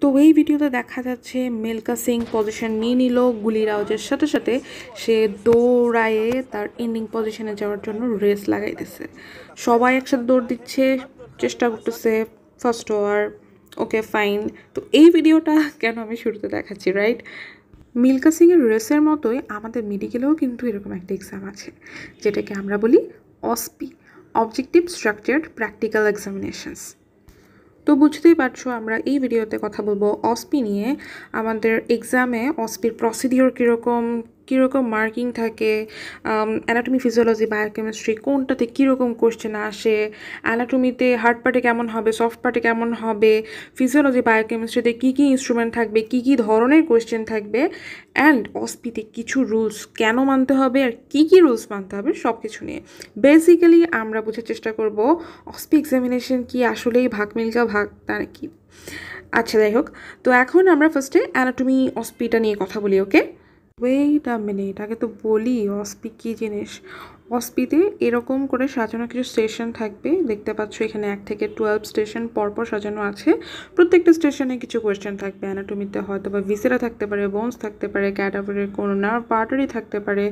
তো এই ভিডিওতে দেখা যাচ্ছে মিল্কা সিং পজিশন নিয়ে নিল গুলির আওয়াজের সাথে সাথে সে দৌড়ায়ে তার এন্ডিং পজিশনে যাওয়ার জন্য রেস লাগাইতেছে। সবাই একসাথে দৌড় দিচ্ছে, চেষ্টা করতেছে ফার্স্ট হওয়ার। Okay fine. তো এই ভিডিওটা কেন আমি শুরুতে দেখাচ্ছি, রাইট? মিল্কা সিংয়ের রেসের মতোই আমাদের মেডিকেলেও কিন্তু এরকম একটা এক্সাম আছে, যেটাকে আমরা বলি অসপি, অবজেক্টিভ স্ট্রাকচার্ড প্র্যাকটিক্যাল এক্সামিনেশনস। তো বুঝতেই পারছো আমরা এই ভিডিওতে কথা বলবো অসপি নিয়ে। আমাদের এক্সামে অসপির প্রসিডিওর কীরকম মার্কিং থাকে, অ্যানাটমি ফিজিওলজি বায়োকেমিস্ট্রি কোনটাতে কীরকম কোশ্চেন আসে, অ্যানাটমিতে হার্ড পার্টে কেমন হবে, সফট পার্টে কেমন হবে, ফিজিওলজি বায়োকেমিস্ট্রিতে কী কী ইনস্ট্রুমেন্ট থাকবে, কী কী ধরনের কোশ্চেন থাকবে, অ্যান্ড অসপিতে কিছু রুলস কেন মানতে হবে আর কী কী রুলস মানতে হবে সব কিছু নিয়ে বেসিক্যালি আমরা বোঝার চেষ্টা করব অসপি এক্সামিনেশন কি আসলেই ভাগ মিল্কা ভাগ তা নাকি। আচ্ছা যাই হোক, তো এখন আমরা ফার্স্টে অ্যানাটমি অসপিটা নিয়ে কথা বলি। ওকে ওয়েট আ মিনিট, আগে তো বলি অসপি কী জিনিস। অসপিতে এরকম করে সাজানো কিছু স্টেশন থাকবে, দেখতে পাচ্ছ এখানে 1 থেকে 12 স্টেশন পরপর সাজানো আছে। প্রত্যেকটা স্টেশনে কিছু কোয়েশ্চেন থাকবে। অ্যানাটমিতে হয়তো বা ভিসেরা থাকতে পারে, বোনস থাকতে পারে, ক্যাডাভারের কোনো নার্ভ আর্টারি থাকতে পারে,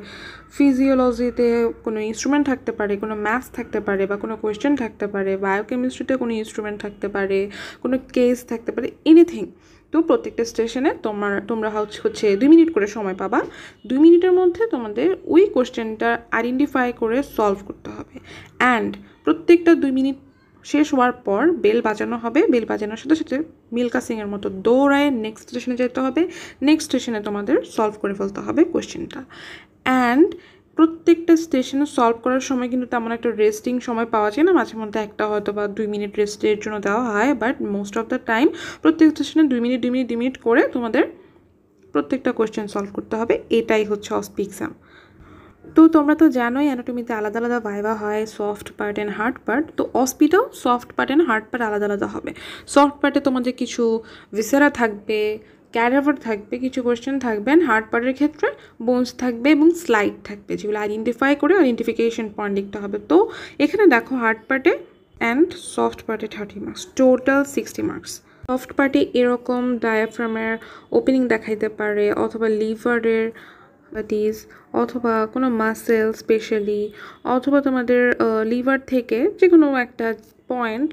ফিজিওলজিতে কোনো ইনস্ট্রুমেন্ট থাকতে পারে, কোনো ম্যাথস থাকতে পারে বা কোনো কোয়েশ্চেন থাকতে পারে, বায়োকেমিস্ট্রিতে কোনো ইনস্ট্রুমেন্ট থাকতে পারে, কোনো কেস থাকতে পারে, এনিথিং। তো প্রত্যেকটা স্টেশনে তোমরা হচ্ছে 2 মিনিট করে সময় পাবা। 2 মিনিটের মধ্যে তোমাদের ওই কোশ্চেনটা আইডেন্টিফাই করে সলভ করতে হবে। অ্যান্ড প্রত্যেকটা 2 মিনিট শেষ হওয়ার পর বেল বাজানো হবে। বেল বাজানোর সাথে সাথে মিল্কা সিংয়ের মতো দৌড়ায় নেক্সট স্টেশনে যেতে হবে। নেক্সট স্টেশনে তোমাদের সলভ করে ফেলতে হবে কোশ্চেনটা। অ্যান্ড প্রত্যেকটা স্টেশনে সলভ করার সময় কিন্তু তেমন একটা রেস্টিং সময় পাওয়া যায় না, মাঝে মধ্যে একটা হয়তো বা 2 মিনিট রেস্টের জন্য দেওয়া হয়, but most of the time প্রত্যেক স্টেশনে 2 মিনিট করে তোমাদের প্রত্যেকটা কোয়েশ্চেন সলভ করতে হবে। এটাই হচ্ছে অসপি এক্সাম। তো তোমরা তো জানোই অ্যানাটমিতে আলাদা আলাদা ভাইভা হয়, soft part and hard part. তো অসপিটাও soft part and hard part আলাদা আলাদা হবে। সফট পার্টে তোমাদের কিছু ভিসেরা থাকবে, ক্যাডাভার থাকবে, কিছু কোয়েশ্চেন থাকবে, অ্যান্ড হার্ড পার্টের ক্ষেত্রে বোনস থাকবে এবং স্লাইড থাকবে, যেগুলো আইডেন্টিফাই করে আইডেন্টিফিকেশন পয়েন্ট লিখতে হবে। তো এখানে দেখো হার্ড পার্টে অ্যান্ড সফট পার্টে 30 মার্কস, টোটাল 60 মার্কস। সফট পার্টে এরকম ডায়াফ্রামের ওপেনিং দেখাইতে পারে, অথবা লিভারের অথবা কোনো মাসেল স্পেশালি, অথবা তোমাদের লিভার থেকে যে কোনো একটা পয়েন্ট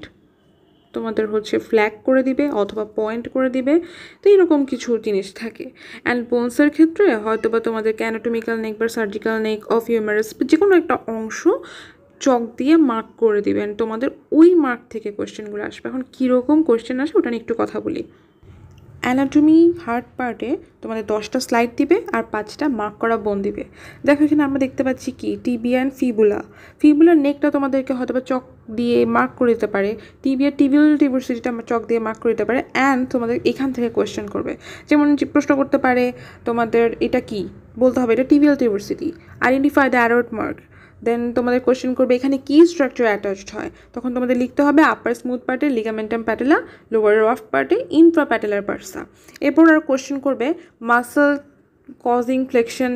তোমাদের হচ্ছে ফ্ল্যাগ করে দিবে অথবা পয়েন্ট করে দিবে। তো এরকম কিছু জিনিস থাকে। অ্যান্ড বোনসের ক্ষেত্রে হয়তো বা তোমাদের অ্যানাটমিক্যাল নেক বা সার্জিক্যাল নেক অফ হিউমারাস যে কোনো একটা অংশ চক দিয়ে মার্ক করে দিবেন। তোমাদের ওই মার্ক থেকে কোয়েশ্চেনগুলো আসবে। এখন কীরকম কোয়েশ্চেন আসবে ওটা নিয়ে একটু কথা বলি। অ্যানাটমি হার্ড পার্টে তোমাদের 10টা স্লাইড দিবে আর 5টা মার্ক করা বোন দিবে। দেখো এখানে আমরা দেখতে পাচ্ছি কি টিবিয়া অ্যান্ড ফিবুলার নেকটা তোমাদেরকে হয়তো বা চক দিয়ে মার্ক করে দিতে পারে, টিবিয়াল টিউবারসিটিটা চক দিয়ে মার্ক করে দিতে পারে। অ্যান্ড তোমাদের এখান থেকে কোয়েশ্চেন করবে, যেমন প্রশ্ন করতে পারে তোমাদের এটা কি বলতে হবে, এটা tibial tuberosity, identify the অ্যারোড mark. দেন তোমাদের কোয়েশ্চেন করবে এখানে কি স্ট্রাকচার অ্যাটাচড হয়, তখন তোমাদের লিখতে হবে আপার স্মুথ পার্টে লিগামেন্টাম প্যাটেলা, লোয়ার রফ পার্টে ইনফ্রা প্যাটেলার বার্সা। এরপর আর কোয়েশ্চেন করবে মাসল কজিং ফ্লেকশন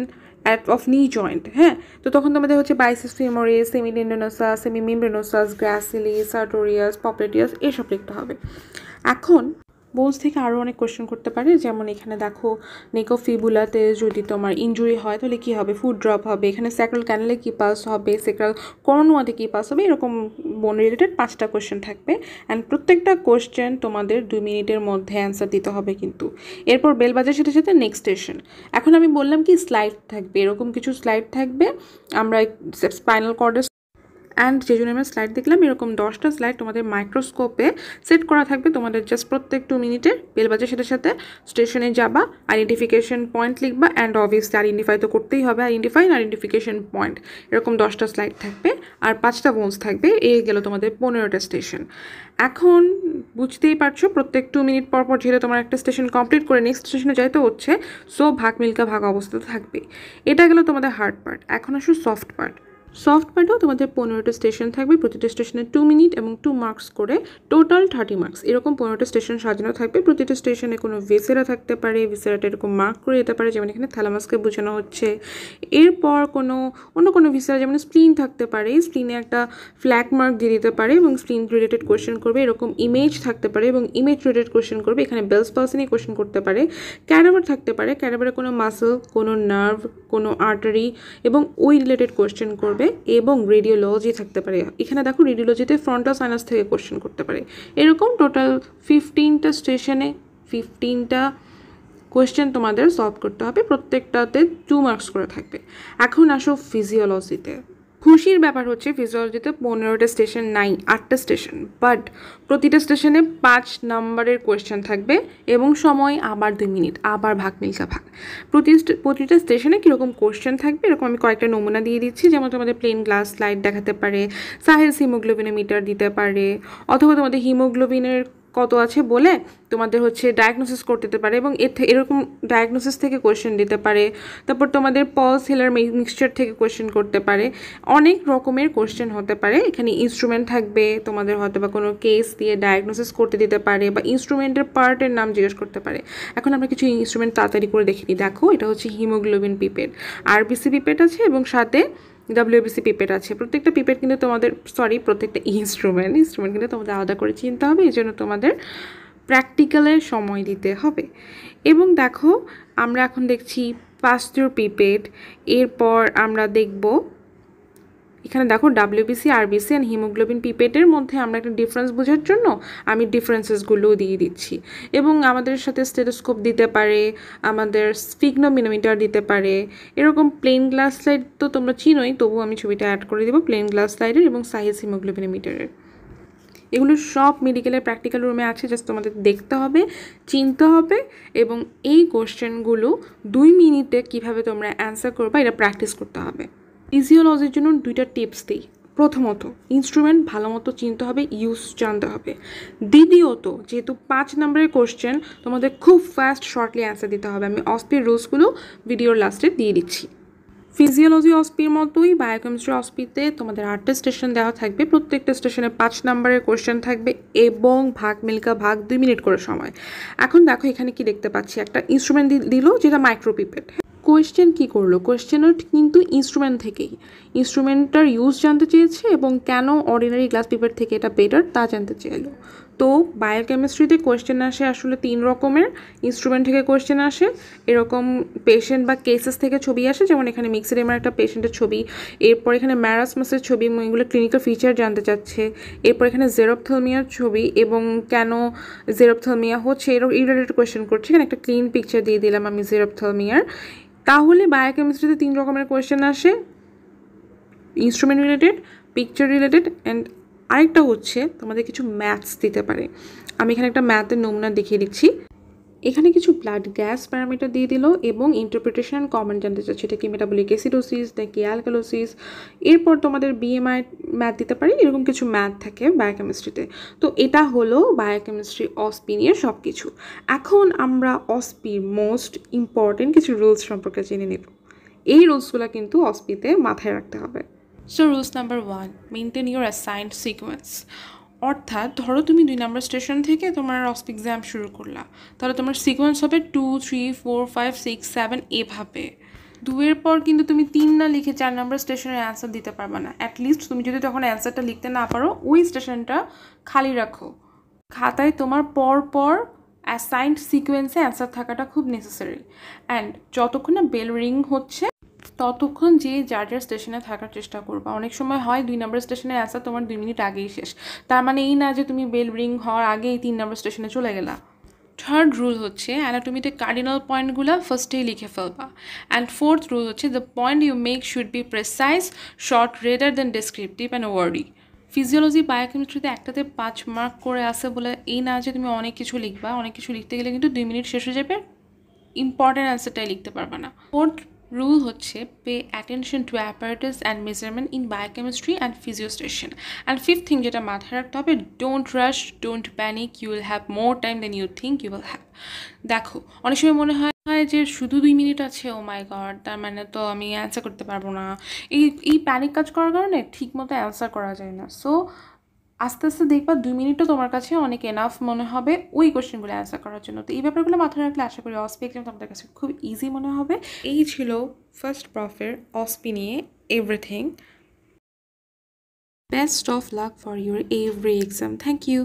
অফ নি জয়েন্ট। হ্যাঁ, তো তখন তোমাদের হচ্ছে বাইসেপস ফিমোরিস, সেমিটেন্ডোনাসাস, সেমিমেমব্রেনোসাস, গ্রাসিলিস, সার্টোরিয়াস, পপলেটিয়াস এসব লিখতে হবে। এখন বোনস থেকে আরও অনেক কোয়েশ্চেন করতে পারে, যেমন এখানে দেখো নেকোফিবুলাতে যদি তোমার ইনজুরি হয় তাহলে কী হবে, ফুড ড্রপ হবে, এখানে স্যাক্রাল ক্যানেলে কী পাস হবে, স্যাক্রাল করনুয়াতে কী পাস হবে, এরকম বোন রিলেটেড 5টা কোয়েশ্চেন থাকবে। অ্যান্ড প্রত্যেকটা কোয়েশ্চেন তোমাদের 2 মিনিটের মধ্যে অ্যান্সার দিতে হবে কিন্তু। এরপর বেল বাজার সাথে সাথে নেক্সট স্টেশন। এখন আমি বললাম কি স্লাইড থাকবে, এরকম কিছু স্লাইড থাকবে। আমরা স্পাইনাল কর্ডের অ্যান্ড যে জন্য আমরা স্লাইড দেখলাম, এরকম 10টা স্লাইড তোমাদের মাইক্রোস্কোপে সেট করা থাকবে। তোমাদের জাস্ট প্রত্যেক 2 মিনিটে বেল বাজার সাথে সাথে স্টেশনে যাবা, আইডেন্টিফিকেশন পয়েন্ট লিখবা, অ্যান্ড অবভিয়াসলি আইডেন্টিফাই তো করতেই হবে, আইডেন্টিফিকেশন পয়েন্ট। এরকম 10টা স্লাইড থাকবে আর 5টা বোনস থাকবে। এই গেল তোমাদের 15টা স্টেশন। এখন বুঝতেই পারছো প্রত্যেক 2 মিনিট পর পর যেহেতু তোমার একটা স্টেশন কমপ্লিট করে নেক্সট স্টেশনে যাইতে হচ্ছে, সো ভাগ মিল্কা ভাগ অবস্থাতে থাকবে। এটা গেল তোমাদের হার্ড পার্ট। এখন আসো সফট পার্ট। সফট পার্টেও তোমাদের 15টা স্টেশন থাকবে, প্রতিটা স্টেশনে 2 মিনিট এবং 2 মার্কস করে, টোটাল 30 মার্কস। এরকম 15টা স্টেশন সাজানো থাকবে। প্রতিটা স্টেশনে কোনো ভিসেরা থাকতে পারে, ভিসেরাটা এরকম মার্ক করে দিতে পারে, যেমন এখানে থ্যালামাসকে বোঝানো হচ্ছে। এরপর অন্য কোনো ভিসেরা যেমন স্প্লিন থাকতে পারে, স্প্লিনে একটা ফ্ল্যাগ মার্ক দিয়ে দিতে পারে এবং স্প্লিন রিলেটেড কোয়েশ্চেন করবে। এরকম ইমেজ থাকতে পারে এবং ইমেজ রিলেটেড কোয়েশ্চেন করবে, এখানে বেলস পালসে নিয়ে কোয়েশ্চেন করতে পারে। ক্যাডাভার থাকতে পারে, ক্যাডাভারে কোনো মাসল, কোনো নার্ভ, কোনো আর্টারি এবং ওই রিলেটেড কোয়েশ্চেন করবে। এবং রেডিওলজি থাকতে পারে, এখানে দেখো রেডিওলজিতে ফ্রন্টাল সাইনাস থেকে কোয়েশ্চেন করতে পারে। এরকম টোটাল 15টা স্টেশনে 15টা কোয়েশ্চেন তোমাদের সলভ করতে হবে, প্রত্যেকটাতে 2 মার্কস করে থাকবে। এখন আসো ফিজিওলজিতে। খুশির ব্যাপার হচ্ছে ফিজিওলজিতে 15টা স্টেশন নাই, 8টা স্টেশন, বাট প্রতিটা স্টেশনে 5 নাম্বারের কোয়েশ্চেন থাকবে এবং সময় আবার 2 মিনিট, আবার ভাগ মিল্কা ভাগ। প্রতিটা স্টেশনে কীরকম কোয়েশ্চেন থাকবে এরকম আমি কয়েকটা নমুনা দিয়ে দিচ্ছি। যেমন তোমাদের প্লেন গ্লাস স্লাইড দেখাতে পারে, সাহেলস হিমোগ্লোবিনোমিটার দিতে পারে, অথবা তোমাদের হিমোগ্লোবিনের কত আছে বলে তোমাদের হচ্ছে ডায়াগনোসিস করতে দিতে পারে এবং এরকম ডায়াগনোসিস থেকে কোয়েশ্চেন দিতে পারে। তারপর তোমাদের পলস হিলার মিক্সচার থেকে কোয়েশ্চেন করতে পারে, অনেক রকমের কোয়েশ্চেন হতে পারে। এখানে ইনস্ট্রুমেন্ট থাকবে, তোমাদের হয়তো বা কোনো কেস দিয়ে ডায়াগনোসিস করতে দিতে পারে বা ইনস্ট্রুমেন্টের পার্টের নাম জিজ্ঞেস করতে পারে। এখন আমরা কিছু ইনস্ট্রুমেন্ট তাড়াতাড়ি করে দেখে নিই। দেখো এটা হচ্ছে হিমোগ্লোবিন পিপেট, আরবিসি পিপেট আছে এবং সাথে WBC পিপেট আছে। প্রত্যেকটা পিপেট কিন্তু তোমাদের প্রত্যেকটা ইনস্ট্রুমেন্ট কিন্তু তোমাদের আলাদা করে চিনতে হবে, এই জন্য তোমাদের প্র্যাকটিক্যালে সময় দিতে হবে। এবং দেখো আমরা এখন দেখছি পাস্তুর পিপেট, এরপর আমরা দেখব এখানে দেখো WBC, RBC অ্যান্ড হিমোগ্লোবিন পিপেটের মধ্যে আমরা একটা ডিফারেন্স বোঝার জন্য আমি ডিফারেন্সেসগুলোও দিয়ে দিচ্ছি। এবং আমাদের সাথে স্টেথোস্কোপ দিতে পারে, আমাদের স্ফিগনোমিনোমিটার দিতে পারে। এরকম প্লেন গ্লাস স্লাইড তো তোমরা চিনোই, তবু আমি ছবিটা অ্যাড করে দেবো, প্লেন গ্লাস স্লাইডের এবং সাইজ হিমোগ্লোবিনোমিটারের। এগুলো সব মেডিকেলের প্র্যাকটিক্যাল রুমে আছে, জাস্ট তোমাদের দেখতে হবে, চিনতে হবে এবং এই কোশ্চেনগুলো 2 মিনিটে কীভাবে তোমরা অ্যান্সার করবে এটা প্র্যাকটিস করতে হবে। ফিজিওলজির জন্য 2টা টিপস দিই। প্রথমত, ইনস্ট্রুমেন্ট ভালো মতো চিনতে হবে, ইউজ জানতে হবে। দ্বিতীয়ত, যেহেতু 5 নম্বরের কোশ্চেন, তোমাদের খুব ফাস্ট শর্টলি অ্যান্সার দিতে হবে। আমি অস্পির রুলসগুলো ভিডিওর লাস্টে দিয়ে দিচ্ছি। ফিজিওলজি অস্পির মতোই বায়োকেমিস্ট্রি অস্পিতে তোমাদের 8টা স্টেশন দেওয়া থাকবে, প্রত্যেকটা স্টেশনে 5 নম্বরের কোশ্চেন থাকবে এবং ভাগ মিল্কা ভাগ 2 মিনিট করে সময়। এখন দেখো এখানে কি দেখতে পাচ্ছি, একটা ইনস্ট্রুমেন্ট দিল যেটা মাইক্রোপিপেট। কোয়েশ্চেন কি করলো, কোয়েশ্চেনও কিন্তু ইনস্ট্রুমেন্ট থেকেই, ইনস্ট্রুমেন্টটার ইউজ জানতে চেয়েছে এবং কেন অর্ডিনারি গ্লাস পেপার থেকে এটা বেটার তা জানতে চাইলো। তো বায়োকেমিস্ট্রিতে কোয়েশ্চেন আসে আসলে 3 রকমের। ইনস্ট্রুমেন্ট থেকে কোয়েশ্চেন আসে, এরকম পেশেন্ট বা কেসেস থেকে ছবি আসে, যেমন এখানে মিক্সিডেমার একটা পেশেন্টের ছবি, এরপর এখানে ম্যারাসমাসের ছবি এবং এগুলো ক্লিনিক্যাল ফিচার জানতে চাচ্ছে, এরপর এখানে জেরোপথেলমিয়ার ছবি এবং কেন জেরোপথেলমিয়া হচ্ছে এই রিলেটেড কোয়েশ্চেন করছে। এখানে একটা ক্লিন পিকচার দিয়ে দিলাম আমি জেরোপথেলমিয়ার। তাহলে বায়োকেমিস্ট্রিতে 3 রকমের কোয়েশ্চেন আসে, instrument related, picture related and আরেকটা হচ্ছে তোমাদের কিছু ম্যাথস দিতে পারে। আমি এখানে একটা ম্যাথের নমুনা দেখিয়ে দিচ্ছি। এখানে কিছু ব্লাড গ্যাস প্যারামিটার দিয়ে দিল এবং ইন্টারপ্রিটেশন কমেন্ট জানতে চাচ্ছে, এটা কি মেটাবলিক অ্যাসিডোসিস নাকি অ্যালকালোসিস। এরপর তোমাদের BMI ম্যাথ দিতে পারি, এরকম কিছু ম্যাথ থাকে বায়োকেমিস্ট্রিতে। তো এটা হলো বায়োকেমিস্ট্রি অস্পি নিয়ে সব কিছু। এখন আমরা অস্পির মোস্ট ইম্পর্টেন্ট কিছু রুলস সম্পর্কে জেনে নেব। এই রুলসগুলো কিন্তু অস্পিতে মাথায় রাখতে হবে। So rules number 1, maintain your assigned sequence. অর্থাৎ ধরো তুমি 2 নম্বর স্টেশন থেকে তোমার অস্পি এক্সাম শুরু করলা, তাহলে তোমার সিকোয়েন্স হবে 2, 3, 4, 5, 6, 7 এভাবে। 2-এর পর কিন্তু তুমি 3 না লিখে 4 নম্বর স্টেশনের অ্যান্সার দিতে পারবে না। অ্যাটলিস্ট তুমি যদি তখন অ্যান্সারটা লিখতে না পারো, ওই স্টেশনটা খালি রাখো। খাতায় তোমার পর অ্যাসাইন্ড সিকোয়েন্সে অ্যান্সার থাকাটা খুব নেসেসারি। অ্যান্ড যতক্ষণ না বেল রিং হচ্ছে ততক্ষণ যে যার স্টেশনে থাকার চেষ্টা করবা। অনেক সময় হয় 2 নম্বর স্টেশনে অ্যান্সার তোমার 2 মিনিট আগেই শেষ, তার মানে এই না যে তুমি বেল রিং হওয়ার আগেই 3 নম্বর স্টেশনে চলে গেলা। থার্ড রুল হচ্ছে অ্যানাটমিতে কার্ডিনাল পয়েন্টগুলো ফার্স্টেই লিখে ফেলবা। অ্যান্ড ফোর্থ রুল হচ্ছে the point you make should be precise, short, rather than descriptive and wordy. Physiology বায়োকেমিস্ট্রিতে একটাতে 5 মার্ক করে আসে বলে এই না যে তুমি অনেক কিছু লিখবা। অনেক কিছু লিখতে গেলে কিন্তু 2 মিনিট শেষ হয়ে যাবে, ইম্পর্টেন্ট অ্যান্সারটাই লিখতে পারবে না। ফোর্থ রুল হচ্ছে pay attention to apparatus and measurement in biochemistry and ফিজিওস্টেশন। অ্যান্ড ফিফথ থিং যেটা মাথায় রাখতে হবে, don't rush, don't panic, you will have more time than you think you will have. দেখো অনেক সময় মনে হয় যে শুধু 2 মিনিট আছে, ও মাই গড, তার মানে তো আমি অ্যান্সার করতে পারবো না। এই প্যানিক কাজ করার কারণে ঠিক মতো অ্যান্সার করা যায় না। সো আস্তে আস্তে দেখবা 2 মিনিটও তোমার কাছে অনেক এনাফ মনে হবে ওই কোয়েশ্চেনগুলো অ্যান্সার করার জন্য। তো এই ব্যাপারগুলো মাথায় রাখলে আশা করি অসপি এক্সাম তোমাদের কাছে খুব ইজি মনে হবে। এই ছিল ফার্স্ট প্রফের অসপি নিয়ে everything. Best of luck for your every exam. Thank you.